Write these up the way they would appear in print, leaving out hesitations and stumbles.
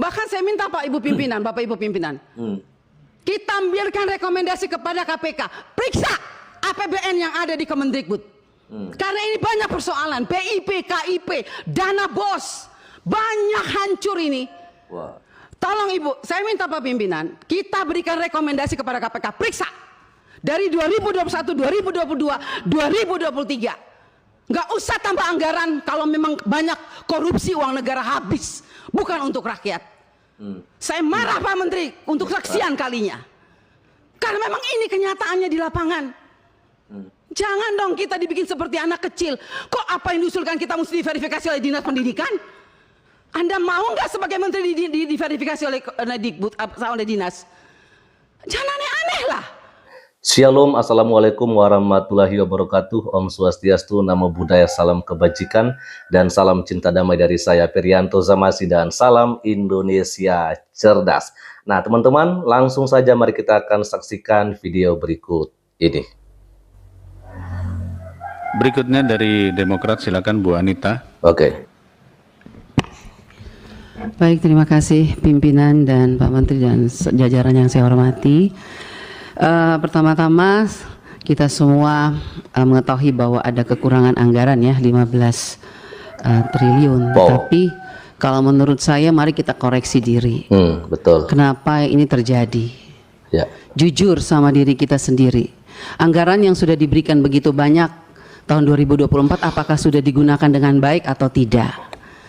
Bahkan saya minta Pak Ibu Pimpinan, Bapak Ibu Pimpinan, kita biarkan rekomendasi kepada KPK, periksa APBN yang ada di Kemendikbud. Karena ini banyak persoalan, PIP, KIP, dana BOS, banyak hancur ini. Wah. Tolong Ibu, saya minta Pak Pimpinan, kita berikan rekomendasi kepada KPK, periksa dari 2021, 2022, 2023. Nggak usah tambah anggaran kalau memang banyak korupsi uang negara habis, bukan untuk rakyat. Saya marah Pak Menteri untuk sekian kalinya. Karena memang ini kenyataannya di lapangan. Jangan dong kita dibikin seperti anak kecil. Kok apa yang diusulkan kita mesti diverifikasi oleh Dinas Pendidikan? Anda mau nggak sebagai menteri diverifikasi oleh Dikbud, oleh dinas? Jangan aneh-aneh lah. Shalom, assalamualaikum warahmatullahi wabarakatuh. Om Swastiastu, Namo Buddhaya, salam kebajikan dan salam cinta damai dari saya Perianto Zamasi dan salam Indonesia cerdas. Nah teman-teman, langsung saja mari kita akan saksikan video berikut ini. Berikutnya dari Demokrat, silakan Bu Anita. Oke. Baik, terima kasih pimpinan dan Pak Menteri dan jajaran yang saya hormati. Pertama-tama kita semua mengetahui bahwa ada kekurangan anggaran ya 15 triliun. Tapi kalau menurut saya mari kita koreksi diri. Betul. Kenapa ini terjadi? Ya. Jujur sama diri kita sendiri. Anggaran yang sudah diberikan begitu banyak tahun 2024 apakah sudah digunakan dengan baik atau tidak?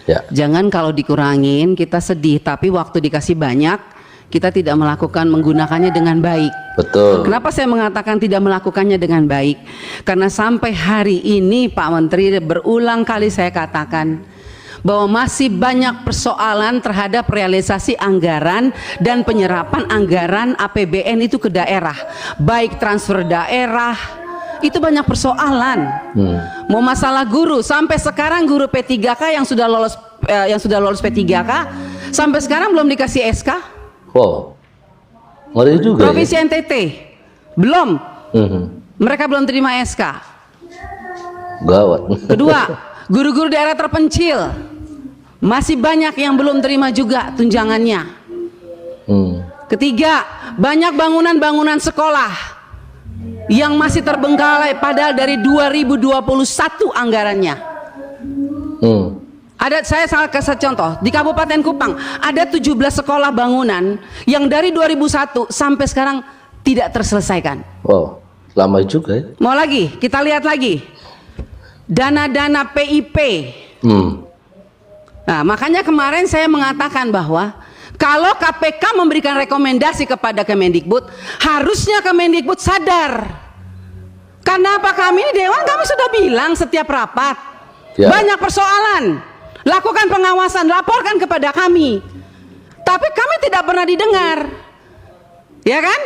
Ya. Jangan kalau dikurangin kita sedih, tapi waktu dikasih banyak kita tidak menggunakannya dengan baik. Betul. Kenapa saya mengatakan tidak melakukannya dengan baik? Karena sampai hari ini Pak Menteri berulang kali saya katakan bahwa masih banyak persoalan terhadap realisasi anggaran dan penyerapan anggaran APBN itu ke daerah, baik transfer daerah. Itu banyak persoalan. Mau masalah guru, sampai sekarang guru P3K yang sudah lolos P3K sampai sekarang belum dikasih SK. Wow. Ngeri juga. Provinsi ya? NTT belum. Mereka belum terima SK. Gawat. Kedua, guru-guru daerah terpencil masih banyak yang belum terima juga tunjangannya. Ketiga, banyak bangunan-bangunan sekolah yang masih terbengkalai padahal dari 2021 anggarannya. Saya salah kasih contoh di Kabupaten Kupang ada 17 sekolah bangunan yang dari 2001 sampai sekarang tidak terselesaikan. Wow, lama juga ya. Mau lagi, kita lihat lagi dana-dana PIP. Nah, makanya kemarin saya mengatakan bahwa kalau KPK memberikan rekomendasi kepada Kemendikbud, harusnya Kemendikbud sadar. Karena apa, kami ini Dewan, kami sudah bilang setiap rapat, banyak persoalan. Lakukan pengawasan, laporkan kepada kami. Tapi kami tidak pernah didengar. Ya kan?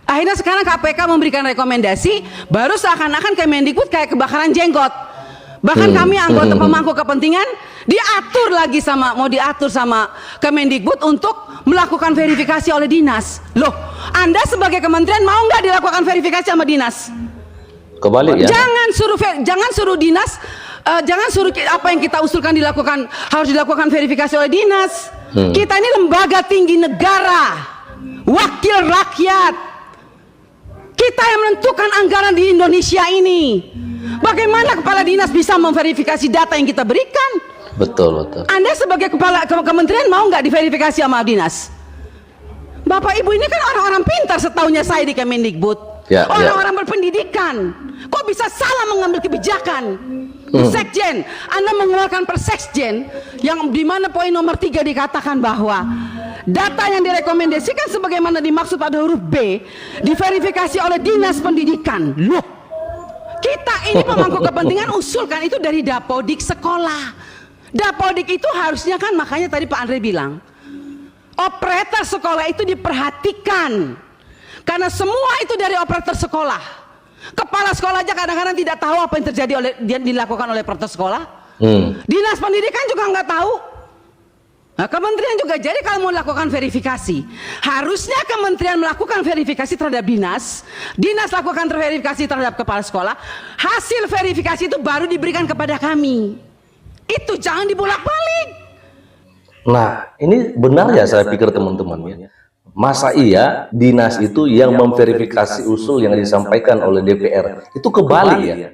Akhirnya sekarang KPK memberikan rekomendasi, baru seakan-akan Kemendikbud kayak kebakaran jenggot. Bahkan kami anggota pemangku kepentingan mau diatur sama Kemendikbud untuk melakukan verifikasi oleh dinas. Loh, Anda sebagai kementerian mau nggak dilakukan verifikasi sama dinas? Kebalik ya. Jangan suruh dinas, jangan suruh apa yang kita usulkan harus dilakukan verifikasi oleh dinas. Kita ini lembaga tinggi negara, wakil rakyat. Kita yang menentukan anggaran di Indonesia ini. Bagaimana kepala dinas bisa memverifikasi data yang kita berikan? Betul, betul. Anda sebagai kepala kementerian mau nggak diverifikasi sama dinas? Bapak Ibu ini kan orang-orang pintar setahunya saya di Kemendikbud. Orang-orang berpendidikan. Kok bisa salah mengambil kebijakan? Sekjen, Anda mengeluarkan Persekjen yang dimana poin nomor 3 dikatakan bahwa data yang direkomendasikan sebagaimana dimaksud pada huruf B diverifikasi oleh Dinas Pendidikan. Loh, kita ini pemangku kepentingan usulkan itu dari Dapodik sekolah. Dapodik itu harusnya kan, makanya tadi Pak Andre bilang operator sekolah itu diperhatikan karena semua itu dari operator sekolah. Kepala sekolah aja kadang-kadang tidak tahu apa yang terjadi dilakukan oleh operator sekolah. Dinas pendidikan juga nggak tahu. Nah, kementerian juga. Jadi kalau mau melakukan verifikasi, harusnya kementerian melakukan verifikasi terhadap dinas, dinas lakukan verifikasi terhadap kepala sekolah, hasil verifikasi itu baru diberikan kepada kami. Itu jangan dibolak-balik. Nah, ini benar ya saya pikir teman-teman ya. Masa iya dinas itu yang memverifikasi usul yang disampaikan oleh DPR itu kebalik ya.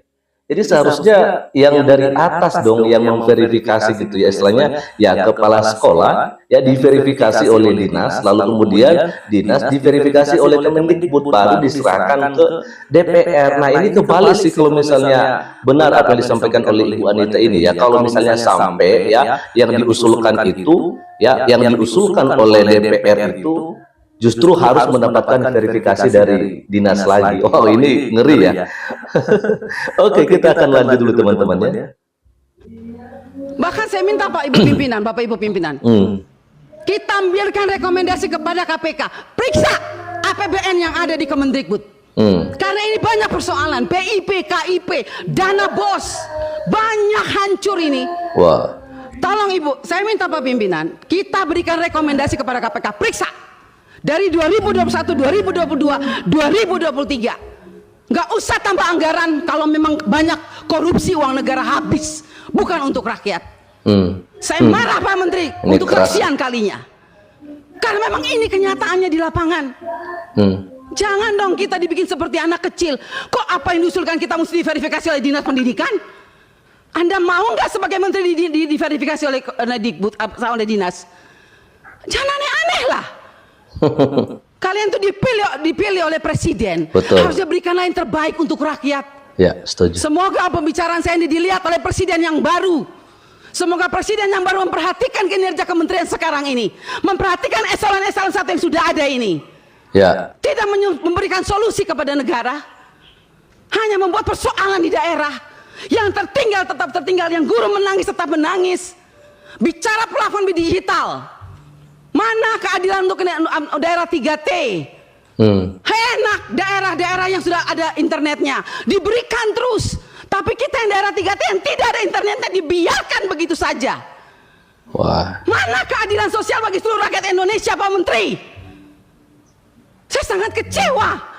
Jadi seharusnya yang dari atas dong yang memverifikasi gitu ya, istilahnya ya kepala sekolah ya diverifikasi oleh dinas, lalu kemudian dinas diverifikasi oleh Kemendikbud, baru diserahkan ke DPR. Nah ini kebalik sih kalau misalnya benar apa yang disampaikan oleh Ibu Anita ini ya. Kalau misalnya sampai ya yang diusulkan itu ya yang diusulkan oleh DPR itu justru harus mendapatkan verifikasi dari dinas lagi. Wow, ini ngeri ya. Oke, kita akan lanjut dulu teman-teman ya. Bahkan saya minta Pak Ibu pimpinan, Bapak Ibu pimpinan, kita ambilkan rekomendasi kepada KPK, periksa APBN yang ada di Kemendikbud. Karena ini banyak persoalan, PIP, KIP, dana BOS, banyak hancur ini. Wah. Tolong Ibu, saya minta Pak pimpinan, kita berikan rekomendasi kepada KPK, periksa dari 2021, 2022, 2023. Nggak usah tambah anggaran kalau memang banyak korupsi uang negara habis, bukan untuk rakyat. Saya marah Pak Menteri Ini untuk keras. kesaksian kalinya. Karena memang ini kenyataannya di lapangan. Jangan dong kita dibikin seperti anak kecil. Kok apa yang diusulkan kita mesti diverifikasi oleh Dinas Pendidikan? Anda mau nggak sebagai menteri diverifikasi oleh Dikbud, oleh dinas? Jangan aneh-aneh lah. Kalian tuh dipilih oleh presiden. Betul. Harusnya berikanlah yang terbaik untuk rakyat. Ya, setuju. Semoga pembicaraan saya ini dilihat oleh presiden yang baru. Semoga presiden yang baru memperhatikan kinerja kementerian sekarang ini, memperhatikan eselon-eselon satu yang sudah ada ini. Ya. Tidak memberikan solusi kepada negara, hanya membuat persoalan di daerah. Yang tertinggal tetap tertinggal, yang guru menangis tetap menangis. Bicara platform digital, mana keadilan untuk daerah 3T? Enak daerah-daerah yang sudah ada internetnya diberikan terus, tapi kita yang daerah 3T yang tidak ada internetnya dibiarkan begitu saja. Wah. Mana keadilan sosial bagi seluruh rakyat Indonesia, Pak Menteri? Saya sangat kecewa.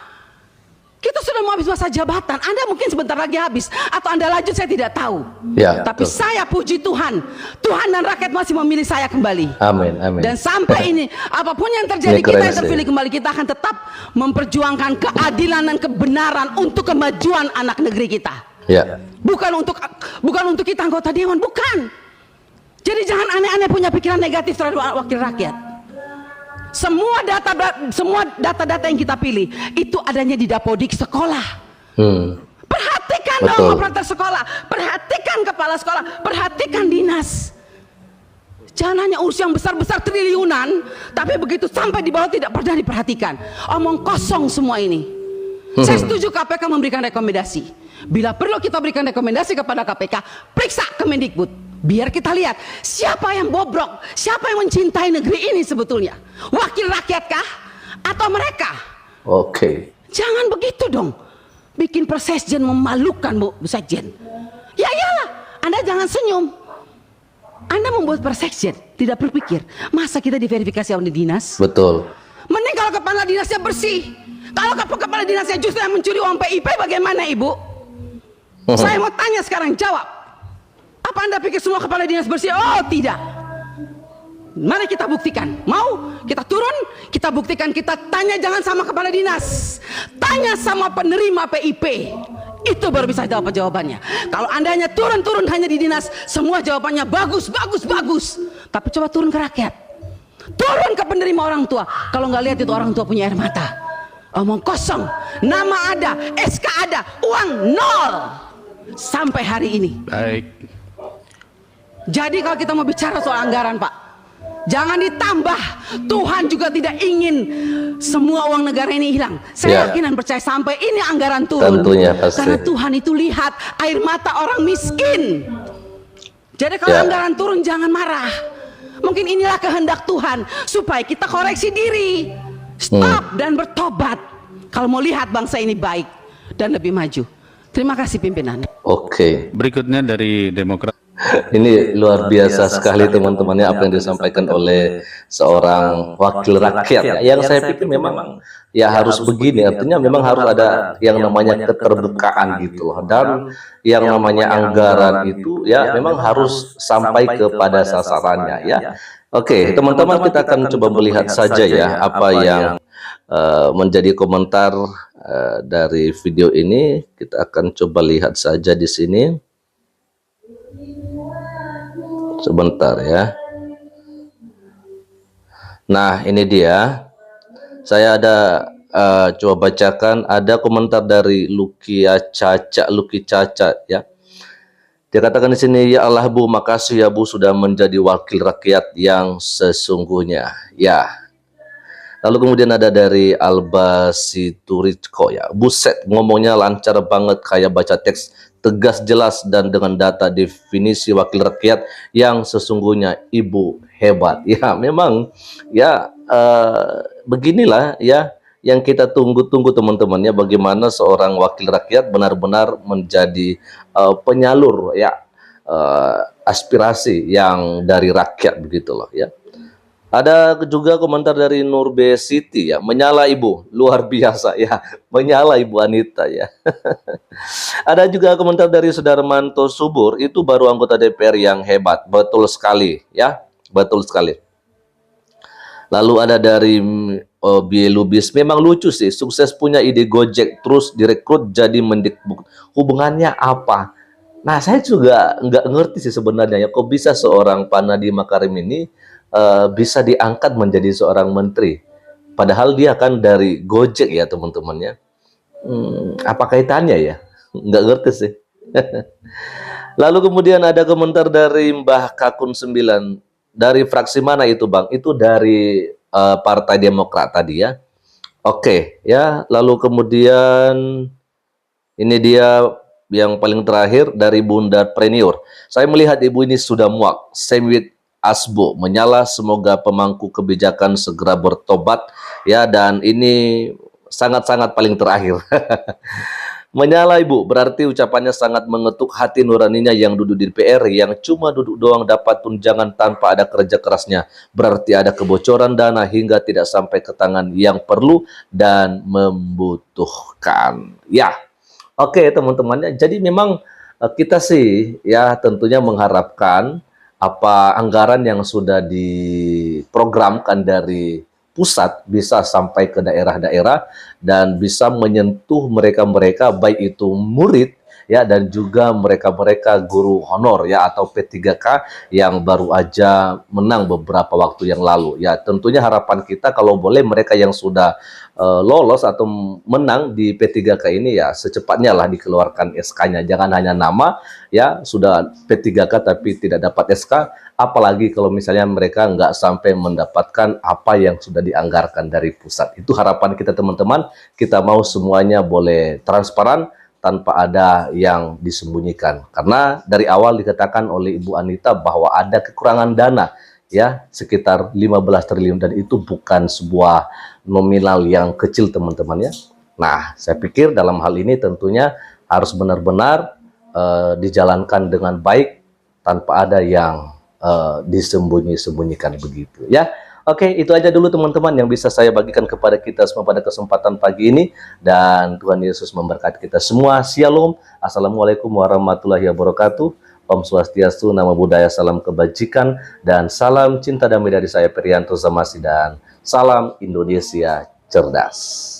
Kita sudah mau habis masa jabatan, Anda mungkin sebentar lagi habis, atau Anda lanjut saya tidak tahu. Ya, tapi betul. saya puji Tuhan, Tuhan dan rakyat masih memilih saya kembali. Amin, amin. Dan sampai ini, apapun yang terjadi, Ini kita keren yang terpilih kembali, kita akan tetap memperjuangkan keadilan dan kebenaran untuk kemajuan anak negeri kita. Ya. Bukan untuk kita anggota dewan, bukan. Jadi jangan aneh-aneh punya pikiran negatif terhadap wakil rakyat. Semua data-data yang kita pilih itu adanya di dapodik sekolah. Perhatikan dong operator sekolah, perhatikan kepala sekolah, perhatikan dinas. Jangan hanya urus yang besar-besar triliunan, tapi begitu sampai di bawah tidak pernah diperhatikan. Omong kosong semua ini. Saya setuju KPK memberikan rekomendasi. Bila perlu kita berikan rekomendasi kepada KPK, periksa Kemendikbud. Biar kita lihat siapa yang bobrok, siapa yang mencintai negeri ini sebetulnya. Wakil rakyat kah? Atau mereka? Oke. Jangan begitu dong. Bikin persesjen memalukan, Bu Sekjen. Ya iyalah, Anda jangan senyum. Anda membuat persesjen, tidak berpikir, masa kita diverifikasi oleh dinas? Betul. Mending kalau kepala dinasnya bersih. Kalau kepala dinasnya justru yang mencuri uang PIP, bagaimana Ibu? Saya mau tanya sekarang, jawab. Apa Anda pikir semua kepala dinas bersih? Oh tidak. Mari kita buktikan. Mau kita turun, kita buktikan, kita tanya jangan sama kepala dinas, tanya sama penerima PIP. Itu baru bisa jawab jawabannya. Kalau Anda hanya turun hanya di dinas, semua jawabannya bagus. Tapi coba turun ke rakyat, turun ke penerima orang tua. Kalau nggak lihat itu orang tua punya air mata. Omong kosong, nama ada, SK ada, uang nol sampai hari ini. Baik. Jadi kalau kita mau bicara soal anggaran, Pak, jangan ditambah. Tuhan juga tidak ingin semua uang negara ini hilang. Saya yakin dan percaya sampai ini anggaran turun. Tentunya pasti. Karena Tuhan itu lihat air mata orang miskin. Jadi kalau anggaran turun jangan marah. Mungkin inilah kehendak Tuhan supaya kita koreksi diri, stop dan bertobat. Kalau mau lihat bangsa ini baik dan lebih maju. Terima kasih pimpinan. Oke. Berikutnya dari Demokrat. Ini luar biasa sekali teman-temannya apa yang disampaikan oleh seorang wakil rakyat. Yang saya pikir memang ya harus begini, artinya memang harus ada yang namanya keterbukaan gitu loh. Dan yang namanya anggaran itu ya memang harus sampai kepada sasarannya ya. Oke, teman-teman, kita akan coba melihat saja ya apa yang menjadi komentar dari video ini. Kita akan coba lihat saja di sini. Sebentar ya. Nah, ini dia. Saya ada coba bacakan, ada komentar dari Luki Caca ya. Dia katakan di sini, ya Allah Bu, makasih ya Bu sudah menjadi wakil rakyat yang sesungguhnya. Ya. Lalu kemudian ada dari Alba Situritko ya. Buset, ngomongnya lancar banget kayak baca teks, tegas jelas dan dengan data definisi wakil rakyat yang sesungguhnya. Ibu hebat. Ya, memang ya beginilah ya yang kita tunggu-tunggu teman-temannya, bagaimana seorang wakil rakyat benar-benar menjadi penyalur ya aspirasi yang dari rakyat begitu loh ya. Ada juga komentar dari Nurbe Siti ya, menyala Ibu, luar biasa ya, menyala Ibu Anita ya. Ada juga komentar dari Sudarmanto Subur, itu baru anggota DPR yang hebat, betul sekali ya, betul sekali. Lalu ada dari Bielubis, memang lucu sih, sukses punya ide Gojek, terus direkrut jadi Mendikbud. Hubungannya apa? Nah, saya juga nggak ngerti sih sebenarnya ya, kok bisa seorang Pak Nadiem Makarim ini bisa diangkat menjadi seorang menteri. Padahal dia kan dari Gojek ya teman-temannya. Apa kaitannya ya? Nggak ngerti sih. Lalu kemudian ada komentar dari Mbah Kakun 9. Dari fraksi mana itu Bang? Itu dari Partai Demokrat tadi ya. Oke ya. Lalu kemudian ini dia yang paling terakhir dari Bunda Premier. Saya melihat ibu ini sudah muak. Same with Asbo, menyala, semoga pemangku kebijakan segera bertobat ya. Dan ini sangat-sangat paling terakhir. Menyala Ibu, berarti ucapannya sangat mengetuk hati nuraninya yang duduk di DPR, yang cuma duduk doang dapat tunjangan tanpa ada kerja kerasnya. Berarti ada kebocoran dana hingga tidak sampai ke tangan yang perlu dan membutuhkan. Ya, oke teman-temannya. Jadi memang kita sih ya tentunya mengharapkan apa anggaran yang sudah diprogramkan dari pusat bisa sampai ke daerah-daerah dan bisa menyentuh mereka-mereka, baik itu murid ya dan juga mereka-mereka guru honor ya atau P3K yang baru aja menang beberapa waktu yang lalu. Ya, tentunya harapan kita kalau boleh mereka yang sudah lolos atau menang di P3K ini ya secepatnya lah dikeluarkan SK-nya. Jangan hanya nama ya sudah P3K tapi tidak dapat SK, apalagi kalau misalnya mereka nggak sampai mendapatkan apa yang sudah dianggarkan dari pusat. Itu harapan kita teman-teman, kita mau semuanya boleh transparan tanpa ada yang disembunyikan. Karena dari awal dikatakan oleh Ibu Anita bahwa ada kekurangan dana ya sekitar 15 triliun dan itu bukan sebuah nominal yang kecil teman-teman ya. Nah, saya pikir dalam hal ini tentunya harus benar-benar dijalankan dengan baik tanpa ada yang disembunyi-sembunyikan begitu ya. Oke, itu aja dulu teman-teman yang bisa saya bagikan kepada kita semua pada kesempatan pagi ini, dan Tuhan Yesus memberkati kita semua. Shalom, assalamualaikum warahmatullahi wabarakatuh. Om Swastiastu, nama budaya, salam kebajikan, dan salam cinta damai dari saya Perianto Zamasi, dan salam Indonesia cerdas.